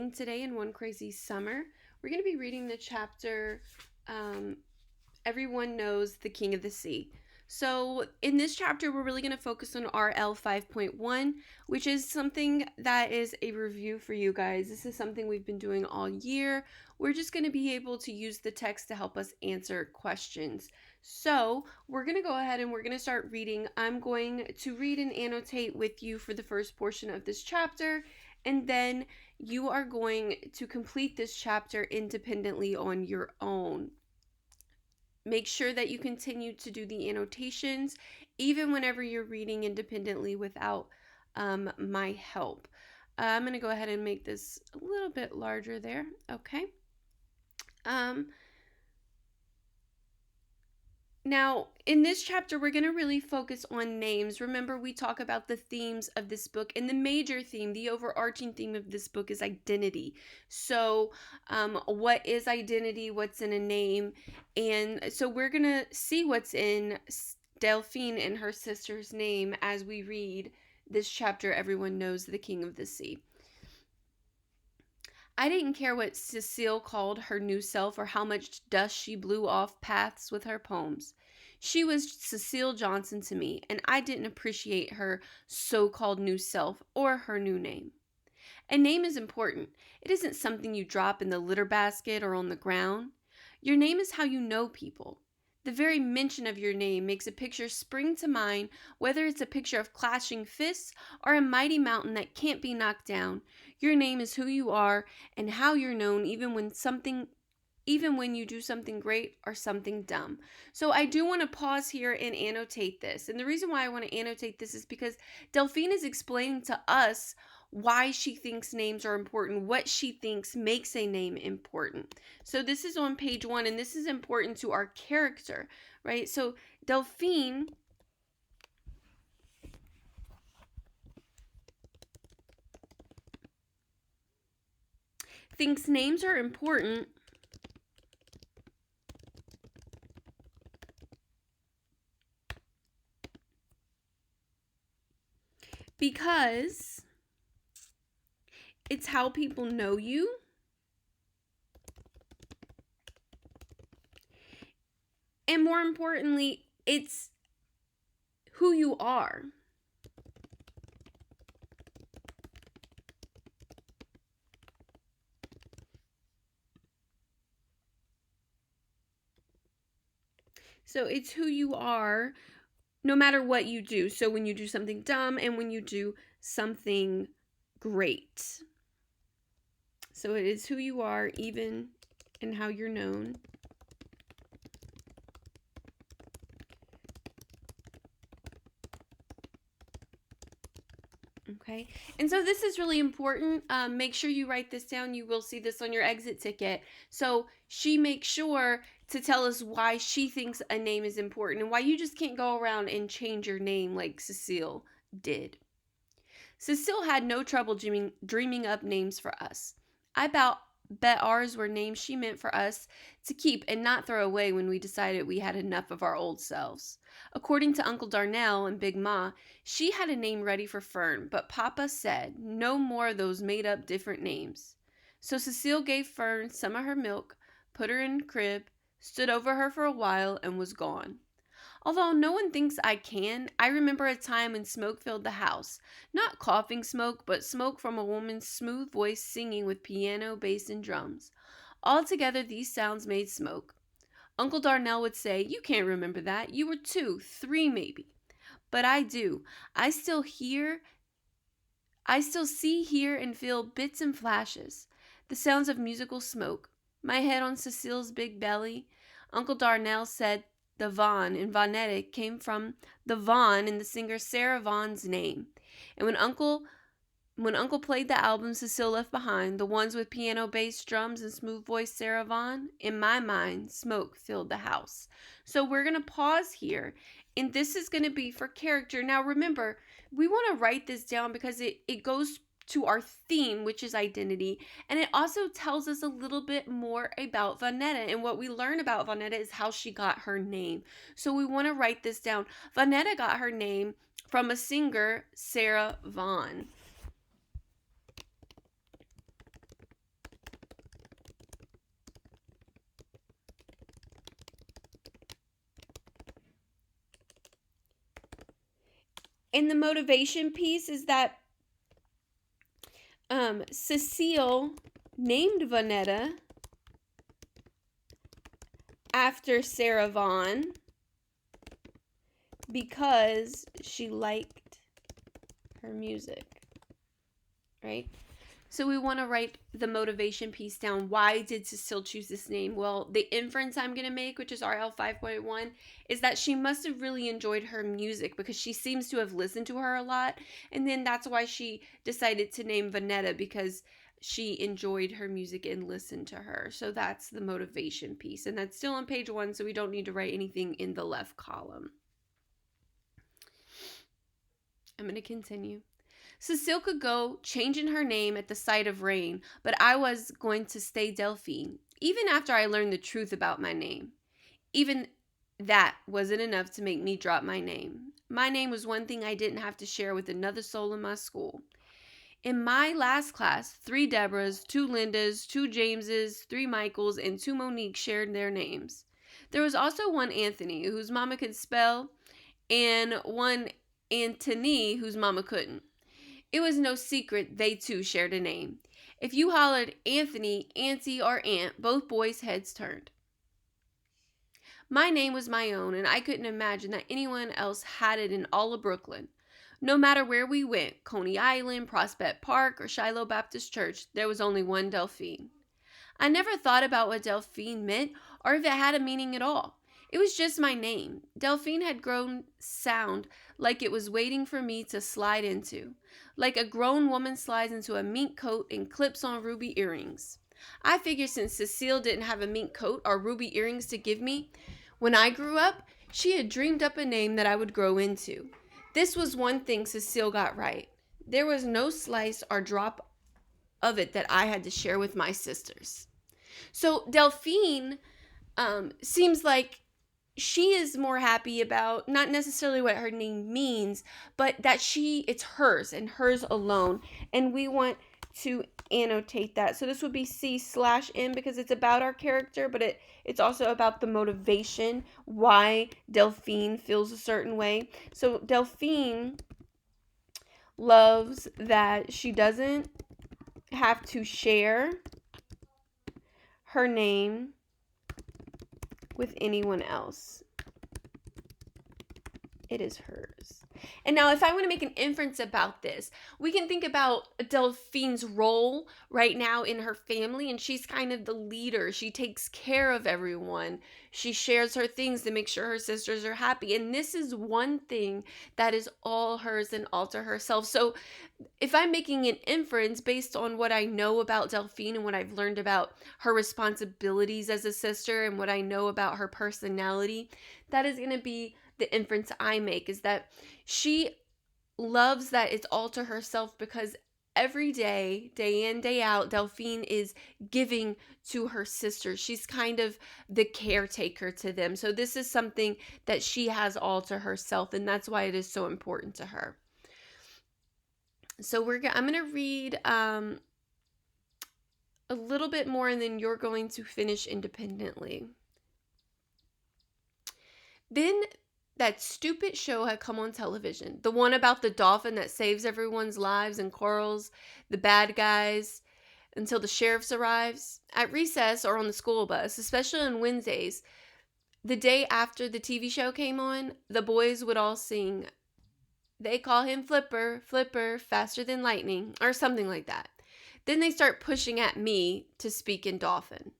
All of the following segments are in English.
Today in One Crazy Summer, we're going to be reading the chapter Everyone Knows the King of the Sea. So, in this chapter, we're really going to focus on RL 5.1, which is something that is a review for you guys. This is something we've been doing all year. We're just going to be able to use the text to help us answer questions. So, we're going to go ahead and we're going to start reading. I'm going to read and annotate with you for the first portion of this chapter, and then you are going to complete this chapter independently on your own. Make sure that you continue to do the annotations even whenever you're reading independently without my help. I'm going to go ahead and make this a little bit larger there. Okay. Now, in this chapter, we're going to really focus on names. Remember, we talk about the themes of this book, and the major theme, the overarching theme of this book is identity. So, what is identity? What's in a name? And so we're going to see what's in Delphine and her sister's name as we read this chapter, Everyone Knows the King of the Sea. I didn't care what Cecile called her new self or how much dust she blew off paths with her poems. She was Cecile Johnson to me, and I didn't appreciate her so-called new self or her new name. A name is important. It isn't something you drop in the litter basket or on the ground. Your name is how you know people. The very mention of your name makes a picture spring to mind, whether it's a picture of clashing fists or a mighty mountain that can't be knocked down. Your name is who you are and how you're known even when you do something great or something dumb. So I do want to pause here and annotate this. And the reason why I want to annotate this is because Delphine is explaining to us why she thinks names are important, what she thinks makes a name important. So this is on page 1, and this is important to our character, right? So Delphine thinks names are important because it's how people know you. And more importantly, it's who you are. So it's who you are no matter what you do. So when you do something dumb and when you do something great. So it is who you are even in how you're known. Okay, and so this is really important. Make sure you write this down. You will see this on your exit ticket. So she makes sure to tell us why she thinks a name is important and why you just can't go around and change your name like Cecile did. Cecile had no trouble dreaming up names for us. I bet ours were names she meant for us to keep and not throw away when we decided we had enough of our old selves. According to Uncle Darnell and Big Ma, she had a name ready for Fern, but Papa said no more of those made-up different names. So Cecile gave Fern some of her milk, put her in the crib, stood over her for a while, and was gone. Although no one thinks I can, I remember a time when smoke filled the house. Not coughing smoke, but smoke from a woman's smooth voice singing with piano, bass, and drums. Altogether, these sounds made smoke. Uncle Darnell would say, "You can't remember that. You were 2, 3 maybe." But I do. I still see, hear, and feel bits and flashes. The sounds of musical smoke. My head on Cecile's big belly. Uncle Darnell said the Vaughan in Vaughanetta came from the Vaughan in the singer Sarah Vaughan's name. And when Uncle played the albums Cecile left behind, the ones with piano, bass, drums, and smooth voice Sarah Vaughan, in my mind, smoke filled the house. So we're going to pause here, and this is going to be for character. Now remember, we want to write this down because it goes to our theme, which is identity, and it also tells us a little bit more about Vaughanetta, and what we learn about Vaughanetta is how she got her name. So we want to write this down. Vaughanetta got her name from a singer, Sarah Vaughan. And the motivation piece is that Cecile named Vonetta after Sarah Vaughan because she liked her music, right? So we want to write the motivation piece down. Why did Cecile choose this name? Well, the inference I'm going to make, which is RL 5.1, is that she must have really enjoyed her music because she seems to have listened to her a lot. And then that's why she decided to name Vonetta, because she enjoyed her music and listened to her. So that's the motivation piece. And that's still on page 1, so we don't need to write anything in the left column. I'm going to continue. Cecile could go changing her name at the sight of rain, but I was going to stay Delphine, even after I learned the truth about my name. Even that wasn't enough to make me drop my name. My name was one thing I didn't have to share with another soul in my school. In my last class, 3 Deborahs, 2 Lindas, 2 Jameses, 3 Michaels, and 2 Moniques shared their names. There was also one Anthony, whose mama could spell, and one Antony, whose mama couldn't. It was no secret they too shared a name. If you hollered Anthony, Auntie, or Aunt, both boys' heads turned. My name was my own, and I couldn't imagine that anyone else had it in all of Brooklyn. No matter where we went, Coney Island, Prospect Park, or Shiloh Baptist Church, there was only one Delphine. I never thought about what Delphine meant or if it had a meaning at all. It was just my name. Delphine had grown sound like it was waiting for me to slide into, like a grown woman slides into a mink coat and clips on ruby earrings. I figured since Cecile didn't have a mink coat or ruby earrings to give me, when I grew up, she had dreamed up a name that I would grow into. This was one thing Cecile got right. There was no slice or drop of it that I had to share with my sisters. So Delphine seems like she is more happy about not necessarily what her name means, but that it's hers and hers alone. And we want to annotate that. So this would be C/N because it's about our character, but it's also about the motivation, why Delphine feels a certain way. So Delphine loves that she doesn't have to share her name with anyone else. It is hers. And now if I want to make an inference about this, we can think about Delphine's role right now in her family, and she's kind of the leader. She takes care of everyone. She shares her things to make sure her sisters are happy. And this is one thing that is all hers and all to herself. So if I'm making an inference based on what I know about Delphine and what I've learned about her responsibilities as a sister and what I know about her personality, that is going to be the inference I make, is that she loves that it's all to herself because every day, day in, day out, Delphine is giving to her sisters. She's kind of the caretaker to them. So this is something that she has all to herself, and that's why it is so important to her. So I'm going to read a little bit more, and then you're going to finish independently. Then that stupid show had come on television. The one about the dolphin that saves everyone's lives and quarrels the bad guys until the sheriff arrives. At recess or on the school bus, especially on Wednesdays, the day after the TV show came on, the boys would all sing, "They call him Flipper, Flipper, faster than lightning," or something like that. Then they start pushing at me to speak in Dolphin.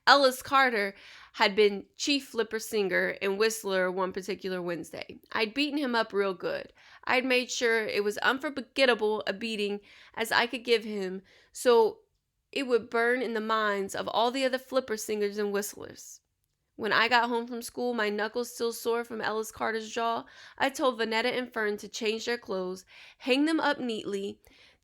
Ellis Carter had been chief flipper singer and whistler one particular Wednesday. I'd beaten him up real good. I'd made sure it was unforgettable a beating as I could give him, so it would burn in the minds of all the other flipper singers and whistlers. When I got home from school, my knuckles still sore from Ellis Carter's jaw, I told Vonetta and Fern to change their clothes, hang them up neatly.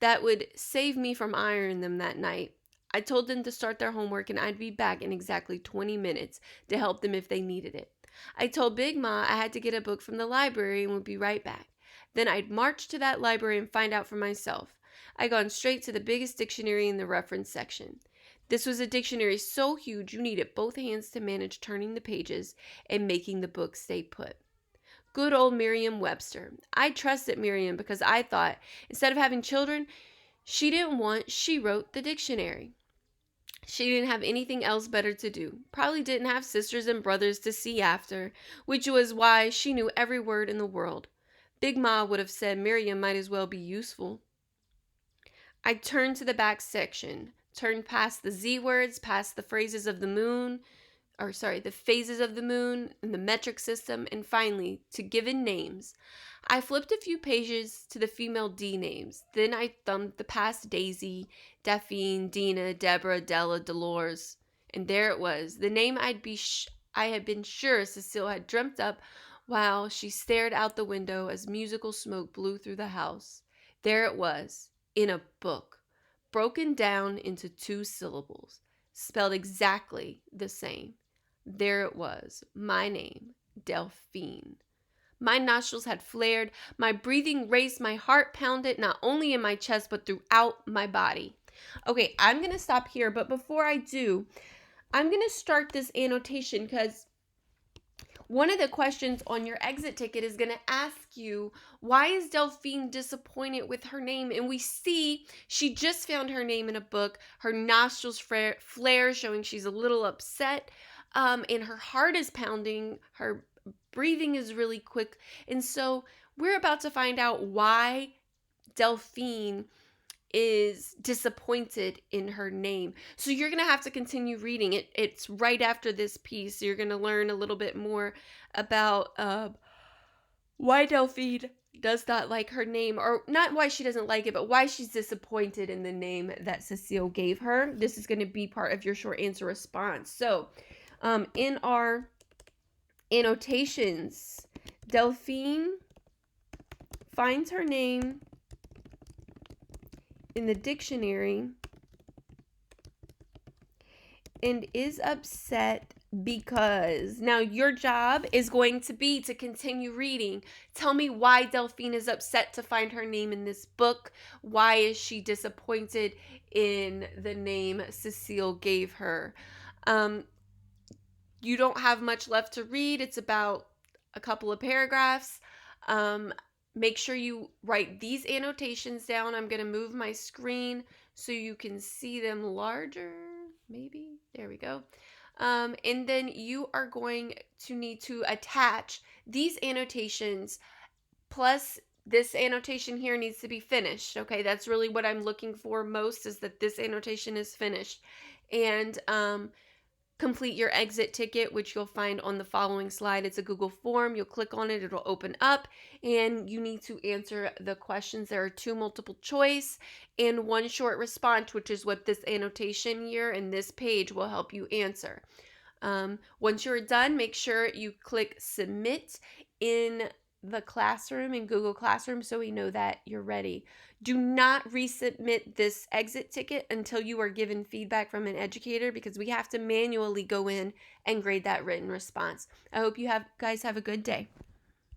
That would save me from ironing them that night. I told them to start their homework and I'd be back in exactly 20 minutes to help them if they needed it. I told Big Ma I had to get a book from the library and would be right back. Then I'd march to that library and find out for myself. I'd gone straight to the biggest dictionary in the reference section. This was a dictionary so huge you needed both hands to manage turning the pages and making the book stay put. Good old Merriam-Webster. I trusted Merriam because I thought instead of having children she wrote the dictionary. She didn't have anything else better to do. Probably didn't have sisters and brothers to see after, which was why she knew every word in the world. Big Ma would have said Miriam might as well be useful. I turned to the back section, turned past the Z words, past the phrases of the moon, the phases of the moon and the metric system, and finally to given names. I flipped a few pages to the female D names. Then I thumbed the past Daisy, Daphne, Dina, Deborah, Della, Dolores, and there it was, the name I had been sure Cecile had dreamt up while she stared out the window as musical smoke blew through the house. There it was, in a book, broken down into 2 syllables, spelled exactly the same. There it was, my name, Delphine. My nostrils had flared, my breathing raced, my heart pounded not only in my chest but throughout my body. Okay, I'm going to stop here, but before I do, I'm going to start this annotation because one of the questions on your exit ticket is going to ask you, why is Delphine disappointed with her name? And we see she just found her name in a book. Her nostrils flare, showing she's a little upset. And her heart is pounding. Her breathing is really quick. And so we're about to find out why Delphine is disappointed in her name. So you're going to have to continue reading it. It's right after this piece. You're going to learn a little bit more about why Delphine does not like her name, or not why she doesn't like it, but why she's disappointed in the name that Cecile gave her. This is going to be part of your short answer response. So in our annotations, Delphine finds her name in the dictionary and is upset because. Now your job is going to be to continue reading. Tell me why Delphine is upset to find her name in this book. Why is she disappointed in the name Cecile gave her? You don't have much left to read. It's about a couple of paragraphs. Make sure you write these annotations down. I'm going to move my screen so you can see them larger. Maybe. There we go. And then you are going to need to attach these annotations, plus this annotation here needs to be finished. Okay, that's really what I'm looking for most, is that this annotation is finished. And complete your exit ticket, which you'll find on the following slide. It's a Google form. You'll click on it. It'll open up, and you need to answer the questions. There are 2 multiple choice and 1 short response, which is what this annotation here and this page will help you answer. Once you're done, make sure you click submit in the classroom, in Google Classroom, so we know that you're ready. Do not resubmit this exit ticket until you are given feedback from an educator, because we have to manually go in and grade that written response. I hope you guys have a good day.